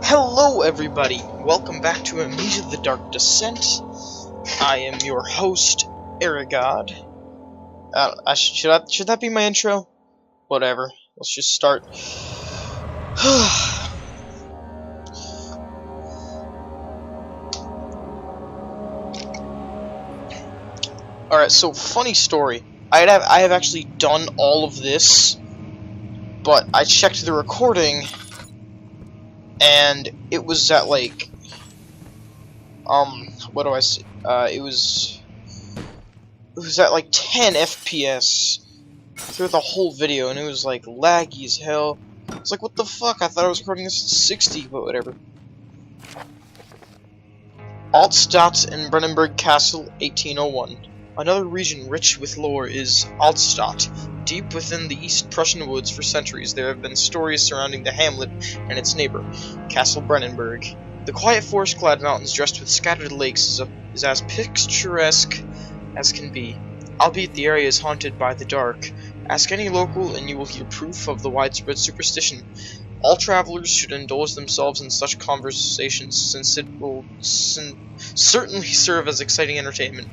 Hello everybody, welcome back to Amnesia the Dark Descent. I am your host, Erigod. Should that be my intro? Whatever, let's just start. Alright, so funny story. I have actually done all of this, but I checked the recording and it was at like what do I say? It was at like 10 FPS through the whole video, and it was like laggy as hell. It's like, what the fuck? I thought I was recording this at 60, but whatever. Altstadt in Brennenburg Castle, 1801. Another region rich with lore is Altstadt. Deep within the East Prussian woods for centuries, there have been stories surrounding the hamlet and its neighbor, Castle Brennenburg. The quiet forest-clad mountains dressed with scattered lakes is as picturesque as can be, albeit the area is haunted by the dark. Ask any local and you will hear proof of the widespread superstition. All travelers should indulge themselves in such conversations, since it will certainly serve as exciting entertainment.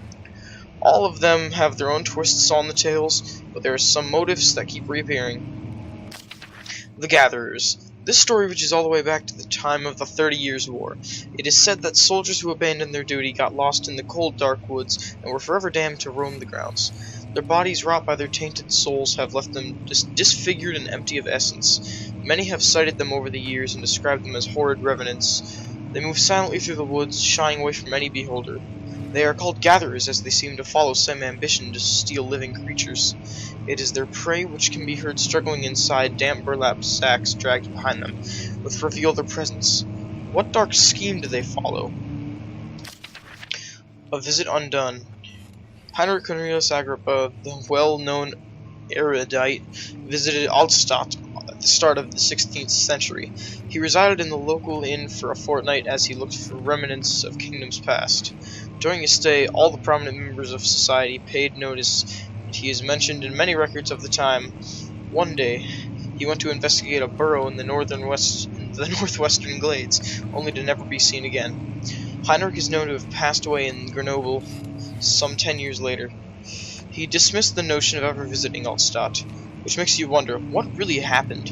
All of them have their own twists on the tales, but there are some motifs that keep reappearing. The Gatherers. This story reaches all the way back to the time of the 30 Years' War. It is said that soldiers who abandoned their duty got lost in the cold, dark woods and were forever damned to roam the grounds. Their bodies, wrought by their tainted souls, have left them disfigured and empty of essence. Many have cited them over the years and described them as horrid revenants. They move silently through the woods, shying away from any beholder. They are called gatherers, as they seem to follow some ambition to steal living creatures. It is their prey which can be heard struggling inside damp burlap sacks dragged behind them, which reveal their presence. What dark scheme do they follow? A visit undone. Heinrich Cornelius Agrippa, the well-known erudite, visited Altstadt at the start of the 16th century. He resided in the local inn for a fortnight as he looked for remnants of kingdoms past. During his stay, all the prominent members of society paid notice, and he is mentioned in many records of the time. One day, he went to investigate a burrow in the northwestern glades, only to never be seen again. Heinrich is known to have passed away in Grenoble some 10 years later. He dismissed the notion of ever visiting Altstadt, which makes you wonder, what really happened?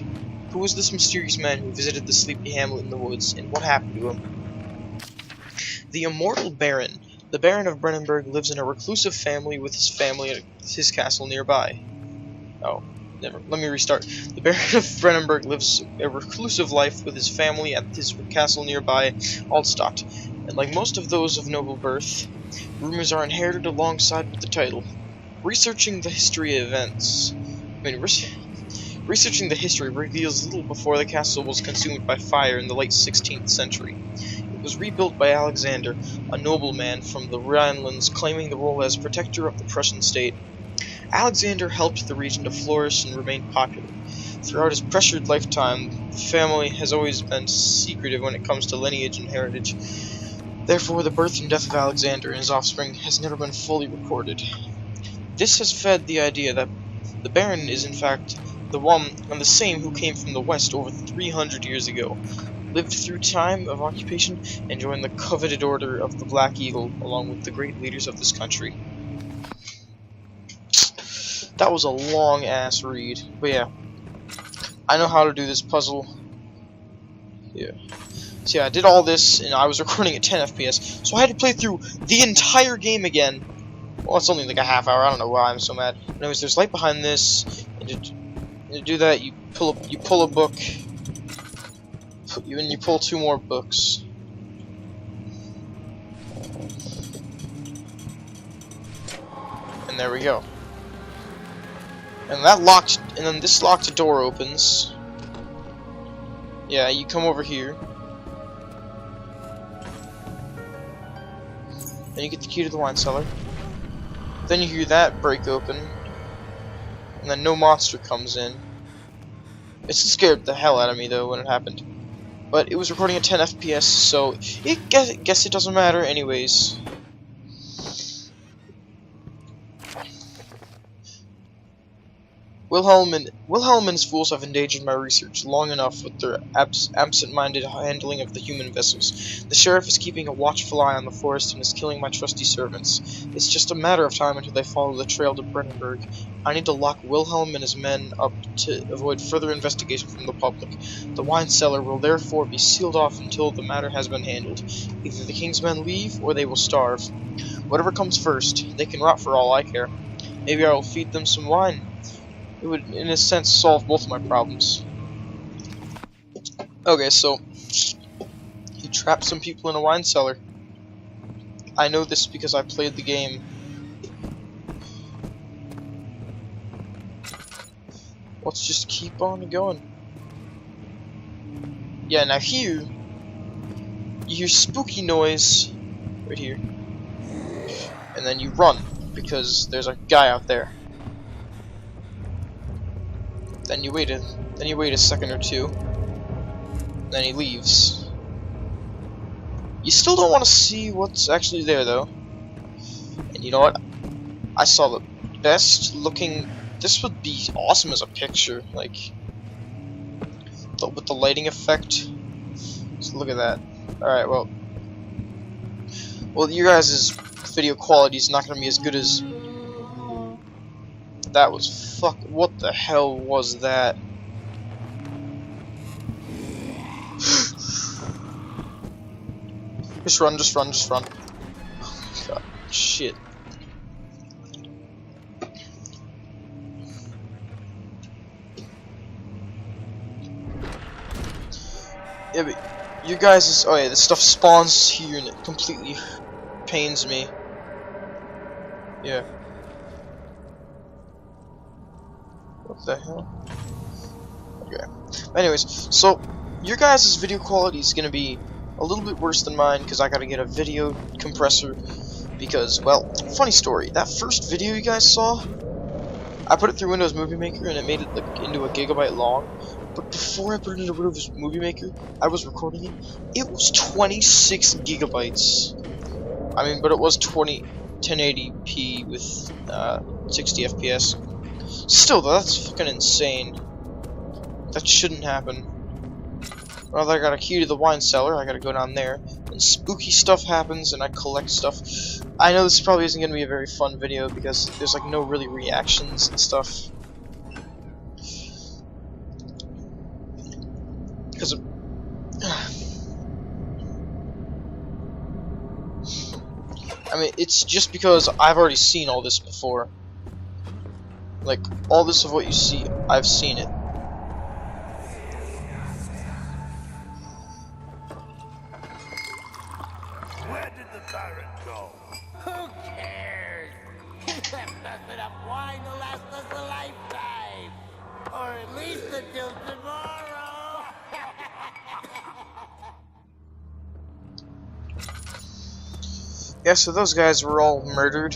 Who was this mysterious man who visited the sleepy hamlet in the woods, and what happened to him? The Immortal Baron. The Baron of Brennenburg lives in a reclusive family with his family at his castle nearby. Let me restart. The Baron of Brennenburg lives a reclusive life with his family at his castle nearby, Altstadt, and like most of those of noble birth, rumors are inherited alongside with the title. Researching the history reveals little before the castle was consumed by fire in the late 16th century. It was rebuilt by Alexander, a nobleman from the Rhinelands claiming the role as protector of the Prussian state. Alexander helped the region to flourish and remain popular. Throughout his pressured lifetime, the family has always been secretive when it comes to lineage and heritage. Therefore, the birth and death of Alexander and his offspring has never been fully recorded. This has fed the idea that the Baron is in fact the one and the same who came from the west over 300 years ago, lived through time of occupation, and joined the coveted order of the Black Eagle along with the great leaders of this country. That was a long-ass read, but yeah. I know how to do this puzzle. Yeah. So yeah, I did all this, and I was recording at 10 FPS, so I had to play through the entire game again. Well, it's only like a half hour, I don't know why I'm so mad. Anyways, there's light behind this, and to do that, you pull a book, and you pull two more books. And there we go. And then this locked door opens. Yeah, you come over here. Then you get the key to the wine cellar. Then you hear that break open. And then no monster comes in. It scared the hell out of me though when it happened. But it was recording at 10 FPS, so guess it doesn't matter anyways. Wilhelm and his fools have endangered my research long enough with their absent-minded handling of the human vessels. The sheriff is keeping a watchful eye on the forest and is killing my trusty servants. It's just a matter of time until they follow the trail to Brennenburg. I need to lock Wilhelm and his men up to avoid further investigation from the public. The wine cellar will therefore be sealed off until the matter has been handled. Either the king's men leave, or they will starve. Whatever comes first, they can rot for all I care. Maybe I will feed them some wine. It would, in a sense, solve both of my problems. Okay, so he trapped some people in a wine cellar. I know this because I played the game. Let's just keep on going. Yeah, now here, you hear spooky noise right here. And then you run, because there's a guy out there. Then you wait a second or two. Then he leaves. You still don't want to see what's actually there, though. And you know what? I saw the best looking. This would be awesome as a picture, like with the lighting effect. So look at that. All right, well, you guys' video quality is not gonna be as good as. That was what the hell was that? Just run. Oh, God, shit. Yeah, but you guys, oh yeah, this stuff spawns here and it completely pains me. Yeah. What the hell? Okay. Anyways, so your guys' video quality is gonna be a little bit worse than mine because I gotta get a video compressor. Because, well, funny story. That first video you guys saw, I put it through Windows Movie Maker and it made it like into a gigabyte long. But before I put it into Windows Movie Maker, I was recording it. It was 26 gigabytes. I mean, but it was 1080p with 60 FPS. Still, though, that's fucking insane. That shouldn't happen. Well, I got a key to the wine cellar. I gotta go down there. And spooky stuff happens, and I collect stuff. I know this probably isn't gonna be a very fun video because there's like no really reactions and stuff. Because I mean, it's just because I've already seen all this before. Like, all this of what you see, I've seen it. Where did the Baron go? Who cares? He left us enough wine to last us a lifetime. Or at least until tomorrow. Yeah, so those guys were all murdered.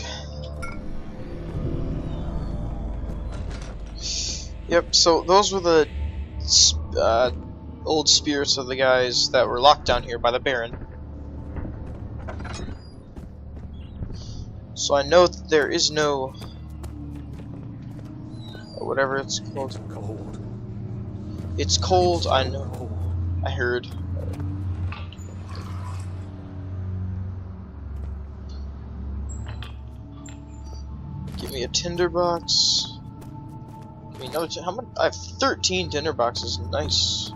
Yep, so those were the old spirits of the guys that were locked down here by the Baron. So I know that there is no... whatever it's called. It's cold. It's cold, I know. I heard. Give me a tinderbox. Give me another. How many? I have 13 tinderboxes. Nice.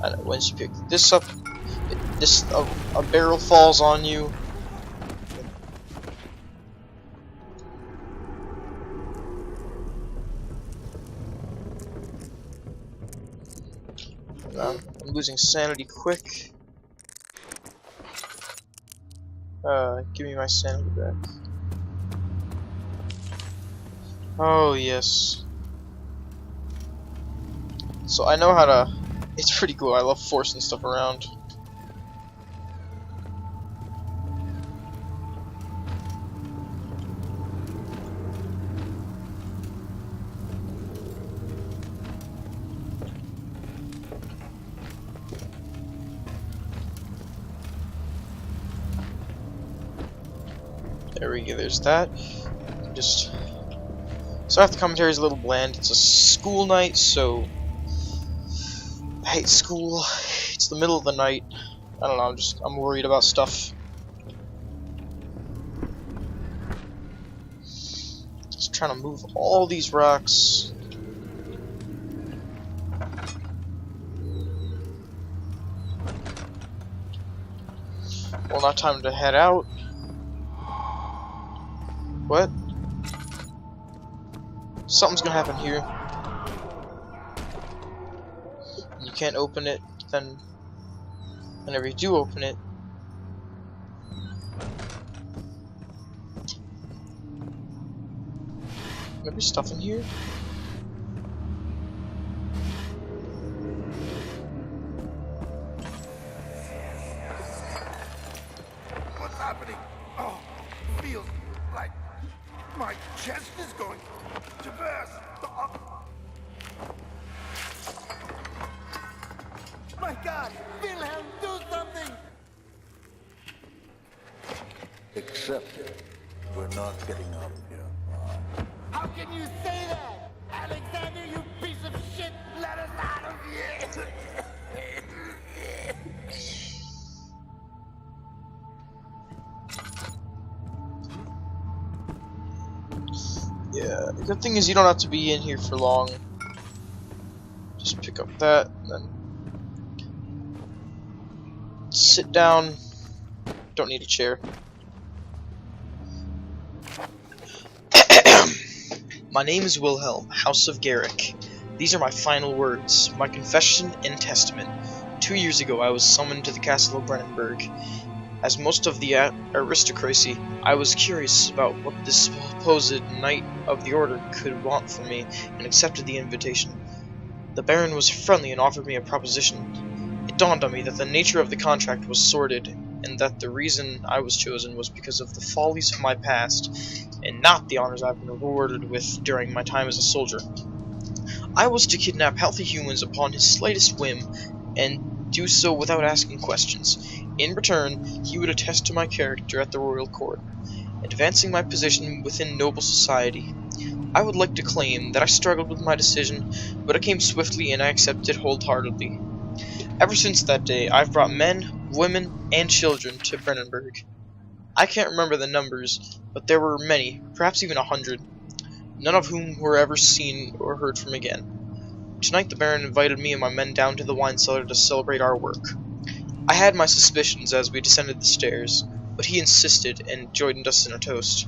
And once you pick this up, a barrel falls on you. I'm losing sanity quick. Give me my sanity back. Oh, yes. So I know how to... It's pretty cool. I love forcing stuff around. There we go. There's that. Just Sorry if the commentary is a little bland. It's a school night, so I hate school. It's the middle of the night. I don't know, I'm worried about stuff. Just trying to move all these rocks. Well, not time to head out. What? Something's gonna happen here. You can't open it, then whenever you do open it, maybe stuff in here? What's happening? Oh, feels like my chest is going to burst. My God! Wilhelm, do something! Accept it. We're not getting out of here. How can you say that? Alexander, you piece of shit! Let us out of here! Yeah, the good thing is you don't have to be in here for long. Just pick up that, and then sit down. Don't need a chair. My name is Wilhelm, House of Garrick. These are my final words, my confession and testament. 2 years ago I was summoned to the castle of Brennenburg. As most of the aristocracy, I was curious about what this supposed Knight of the Order could want from me, and accepted the invitation. The Baron was friendly and offered me a proposition. It dawned on me that the nature of the contract was sordid, and that the reason I was chosen was because of the follies of my past, and not the honors I've been rewarded with during my time as a soldier. I was to kidnap healthy humans upon his slightest whim, and do so without asking questions. In return, he would attest to my character at the royal court, advancing my position within noble society. I would like to claim that I struggled with my decision, but it came swiftly and I accepted wholeheartedly. Ever since that day, I've brought men, women, and children to Brennenburg. I can't remember the numbers, but there were many, perhaps even 100, none of whom were ever seen or heard from again. Tonight the Baron invited me and my men down to the wine cellar to celebrate our work. I had my suspicions as we descended the stairs, but he insisted and joined us in a toast.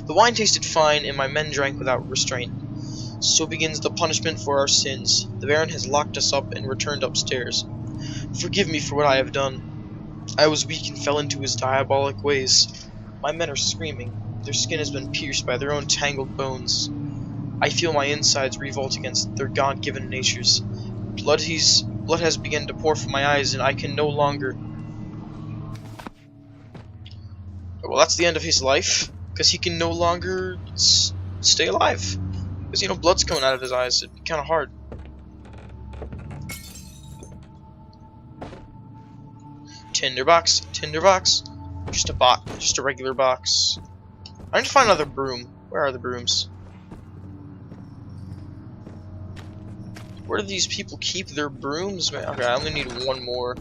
The wine tasted fine and my men drank without restraint. So begins the punishment for our sins. The Baron has locked us up and returned upstairs. Forgive me for what I have done. I was weak and fell into his diabolic ways. My men are screaming. Their skin has been pierced by their own tangled bones. I feel my insides revolt against their God-given natures. Blood has begun to pour from my eyes, and I can no longer... Well, that's the end of his life, because he can no longer stay alive. Because, you know, blood's coming out of his eyes. It'd be kind of hard. Tinderbox, tinderbox. Just a regular box. I need to find another broom. Where are the brooms? Where do these people keep their brooms, man? Okay, I only need one more.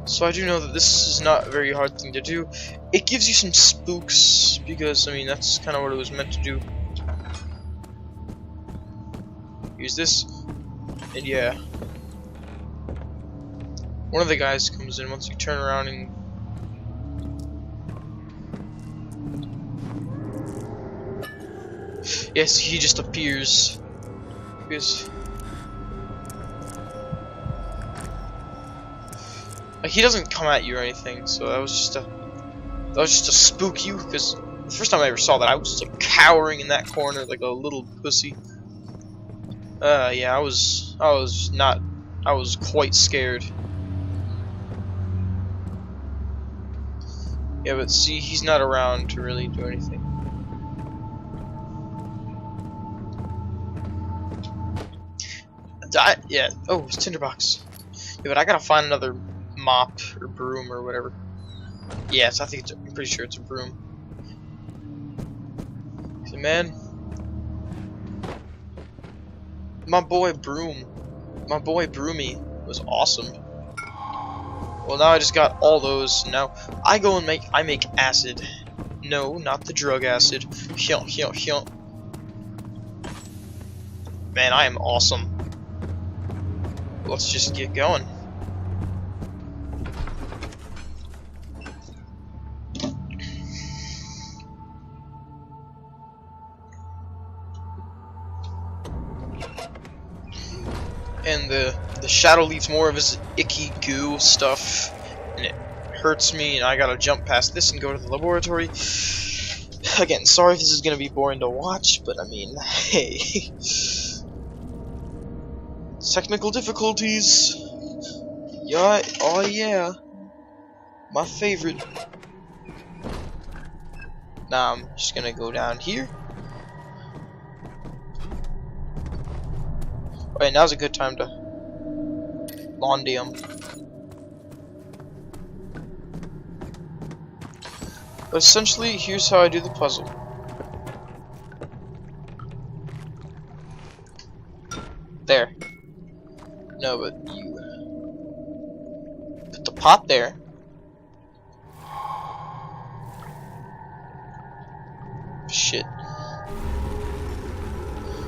So I do know that this is not a very hard thing to do. It gives you some spooks, because, I mean, that's kind of what it was meant to do. Use this, and yeah. One of the guys comes in once you turn around and... Yes, he just appears. Because... Like, he doesn't come at you or anything, so that was just to spook you, because the first time I ever saw that, I was just like cowering in that corner like a little pussy. Yeah, I was quite scared. Yeah, but see, he's not around to really do anything. Yeah, oh, it's tinderbox. Yeah, but I gotta find another mop or broom or whatever. Yes, I think it's, I'm pretty sure it's a broom. See, man, my boy Broomy was awesome. Well, now I just got all those. Now I go and make acid. No, not the drug acid. Man, I am awesome. Let's just get going. And the shadow leaves more of his icky goo stuff, and it hurts me, and I gotta jump past this and go to the laboratory. Again, sorry if this is gonna be boring to watch, but I mean, hey. Technical difficulties. Yeah, oh yeah. My favorite. Now I'm just gonna go down here. Alright, now's a good time to Londium. But essentially, here's how I do the puzzle. There. No, but you put the pot there. Shit.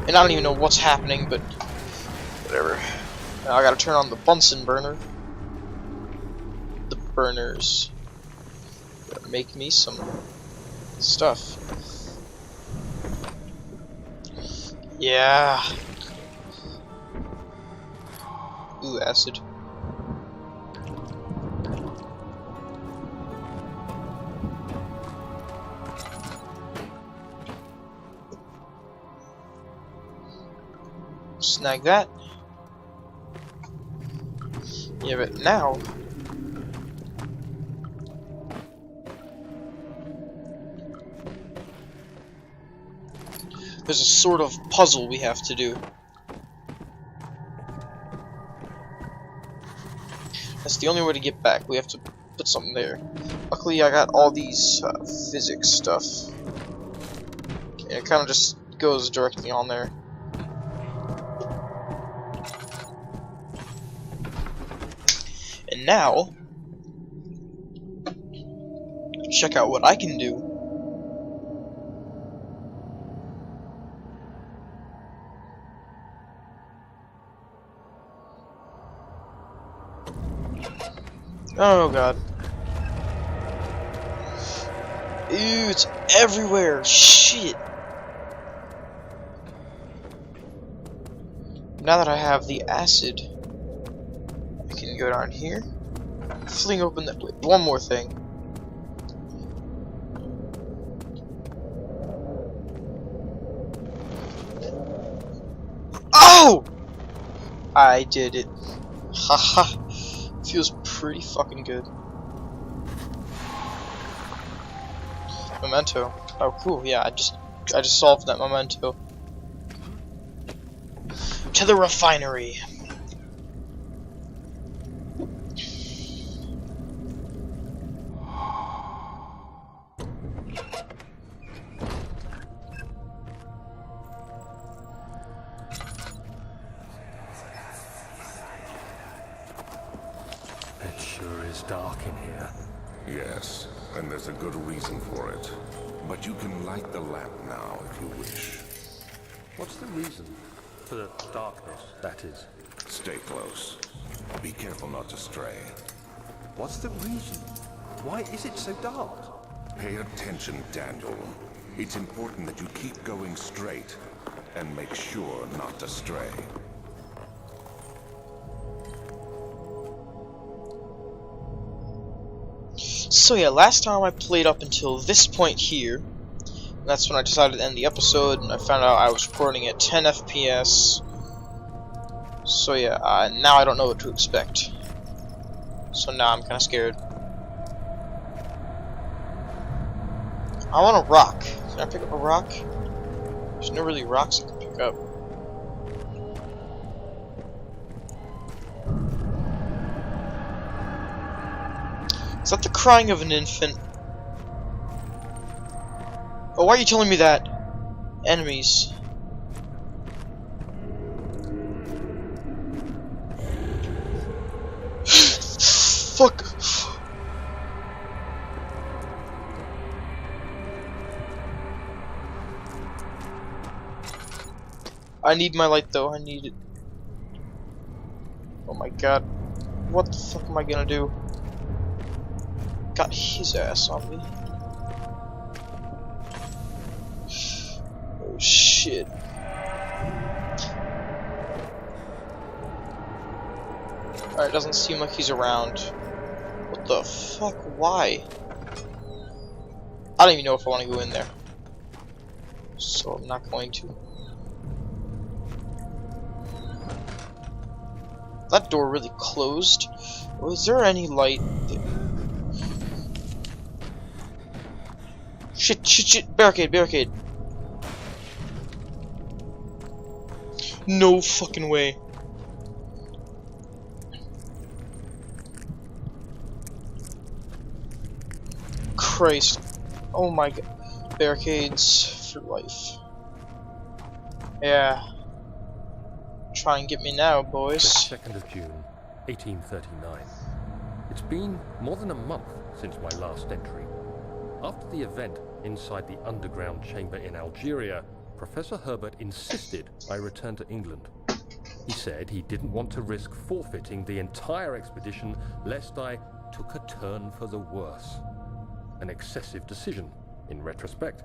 And I don't even know what's happening, but whatever. Now I gotta turn on the Bunsen burner. The burners. Gotta make me some stuff. Yeah. Ooh, acid. Snag that. Yeah, but now there's a sort of puzzle we have to do. That's the only way to get back. We have to put something there. Luckily, I got all these physics stuff. And it kind of just goes directly on there. And now, check out what I can do. Oh god. Ew, it's everywhere. Shit. Now that I have the acid, I can go down here, fling open that. Wait, one more thing. Oh! I did it. Haha. Feels pretty fucking good. Memento. Oh, cool. Yeah, I just solved that memento. To the refinery. It sure is dark in here. Yes, and there's a good reason for it. But you can light the lamp now if you wish. What's the reason? For the darkness, that is. Stay close. Be careful not to stray. What's the reason? Why is it so dark? Pay attention, Daniel. It's important that you keep going straight and make sure not to stray. So yeah, last time I played up until this point here. That's when I decided to end the episode, and I found out I was recording at 10 FPS. So yeah, now I don't know what to expect. So now I'm kind of scared. I want a rock. Can I pick up a rock? There's no really rocks I can pick up. Is that the crying of an infant? Oh, why are you telling me that? Enemies. Fuck. I need my light though, I need it. Oh my god. What the fuck am I gonna do? Got his ass on me. Oh shit. Alright, doesn't seem like he's around. What the fuck? Why? I don't even know if I want to go in there. So I'm not going to. That door really closed? Was there any light? Shit, shit, shit! Barricade, barricade! No fucking way. Christ. Oh my god. Barricades for life. Yeah. Try and get me now, boys. The 2nd of June, 1839. It's been more than a month since my last entry. After the event inside the underground chamber in Algeria, Professor Herbert insisted I return to England. He said he didn't want to risk forfeiting the entire expedition lest I took a turn for the worse. An excessive decision, in retrospect.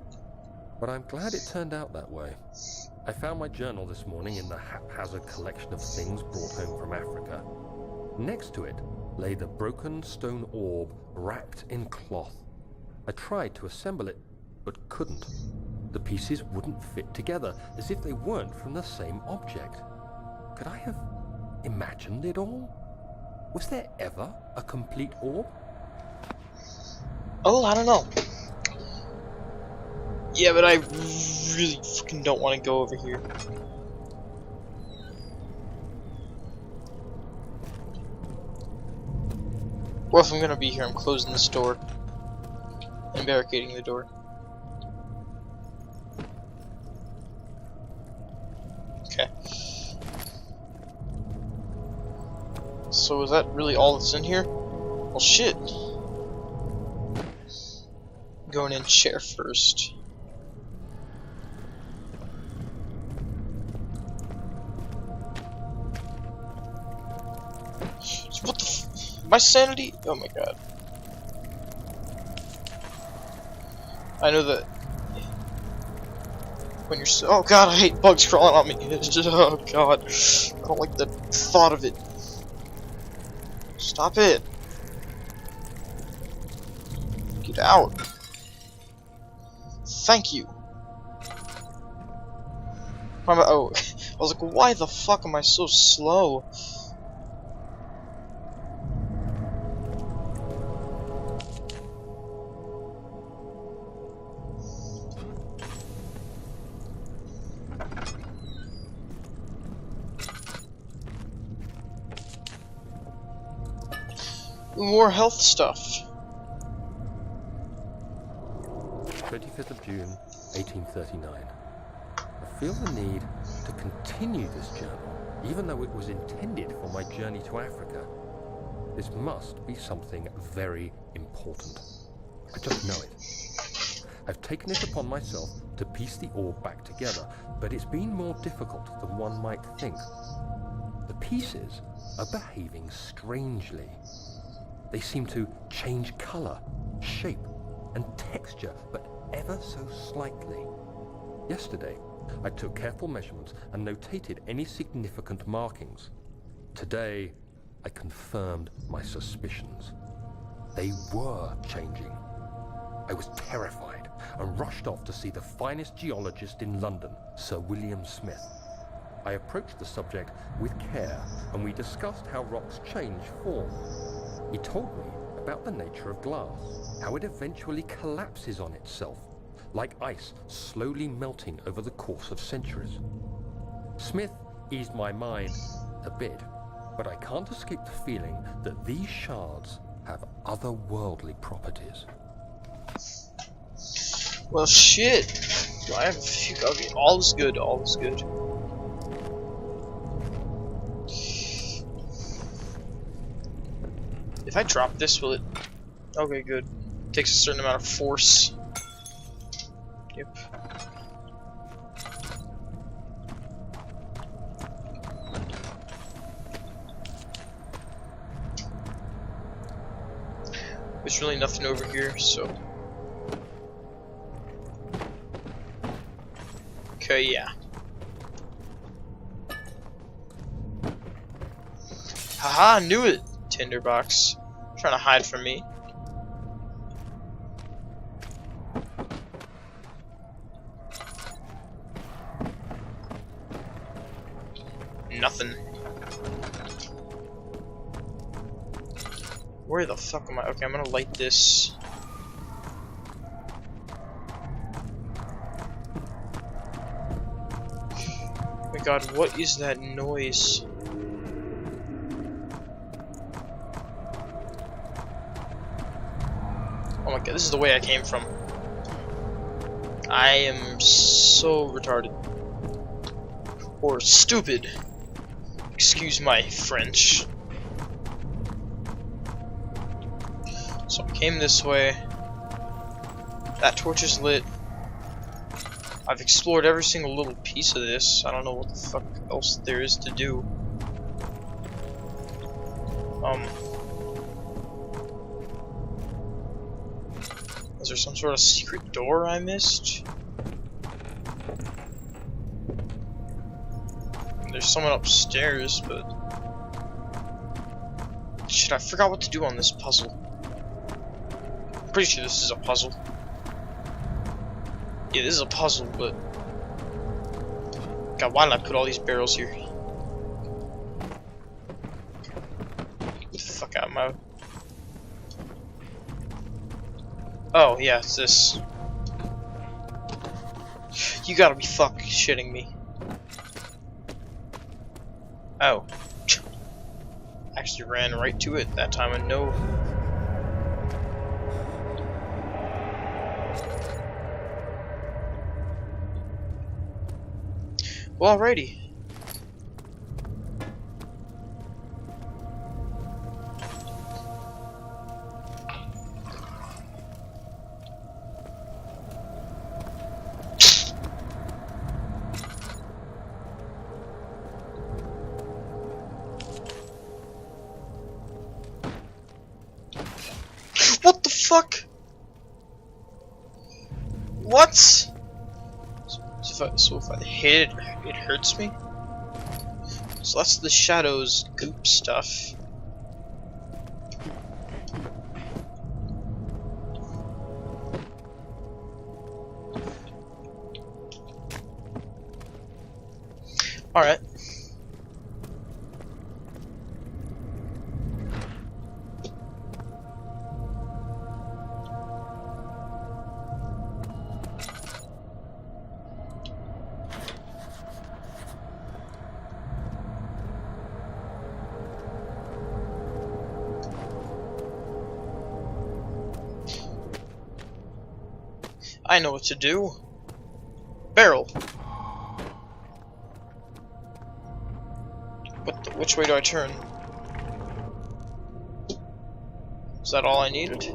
But I'm glad it turned out that way. I found my journal this morning in the haphazard collection of things brought home from Africa. Next to it lay the broken stone orb wrapped in cloth. I tried to assemble it, but couldn't. The pieces wouldn't fit together, as if they weren't from the same object. Could I have imagined it all? Was there ever a complete orb? Oh, I don't know. Yeah, but I really fucking don't want to go over here. Well, if I'm gonna be here, I'm closing this door and barricading the door. Okay. So is that really all that's in here? Well, shit. Going in chair first. What the f— my sanity? Oh my god. I know that when you're so— oh god, I hate bugs crawling on me. Oh god. I don't like the thought of it. Stop it. Get out. Thank you. Why am I— oh, I was like, why the fuck am I so slow? More health stuff. 25th of June, 1839. I feel the need to continue this journal, even though it was intended for my journey to Africa. This must be something very important. I just know it. I've taken it upon myself to piece the orb back together, but it's been more difficult than one might think. The pieces are behaving strangely. They seem to change color, shape, and texture, but ever so slightly. Yesterday, I took careful measurements and notated any significant markings. Today, I confirmed my suspicions. They were changing. I was terrified and rushed off to see the finest geologist in London, Sir William Smith. I approached the subject with care, and we discussed how rocks change form. He told me about the nature of glass, how it eventually collapses on itself, like ice slowly melting over the course of centuries. Smith eased my mind a bit, but I can't escape the feeling that these shards have otherworldly properties. Well, shit. Do I have a few? Okay, all is good. All is good. If I drop this, will it? Okay, good. Takes a certain amount of force. Yep. There's really nothing over here, so. Okay, yeah. Haha, knew it! Tinderbox. Trying to hide from me. Nothing. Where the fuck am I? Okay, I'm gonna light this. Oh my god, what is that noise? Oh my god, this is the way I came from. I am so retarded. Or stupid. Excuse my French. So I came this way. That torch is lit. I've explored every single little piece of this. I don't know what the fuck else there is to do. Is there some sort of secret door I missed? There's someone upstairs, but shit, I forgot what to do on this puzzle. I'm pretty sure this is a puzzle. Yeah, this is a puzzle, but God, why did I put all these barrels here? Get the fuck out of my... Oh, yeah, it's this. You gotta be fucking shitting me. Oh. Actually ran right to it that time and no. Well, alrighty. What the fuck? What? So if I hit it, it hurts me? So that's the shadows goop stuff. Alright. I know what to do. Barrel. Which way do I turn? Is that all I needed?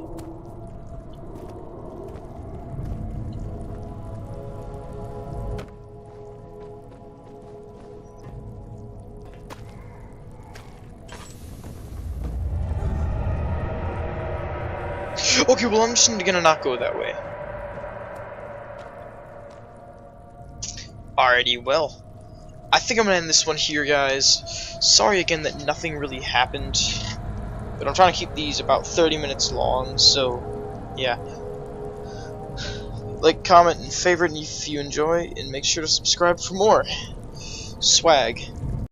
Okay, well I'm just gonna not go that way. Alrighty, well, I think I'm gonna end this one here, guys. Sorry again that nothing really happened, but I'm trying to keep these about 30 minutes long, so yeah. Like, comment, and favorite if you enjoy, and make sure to subscribe for more swag.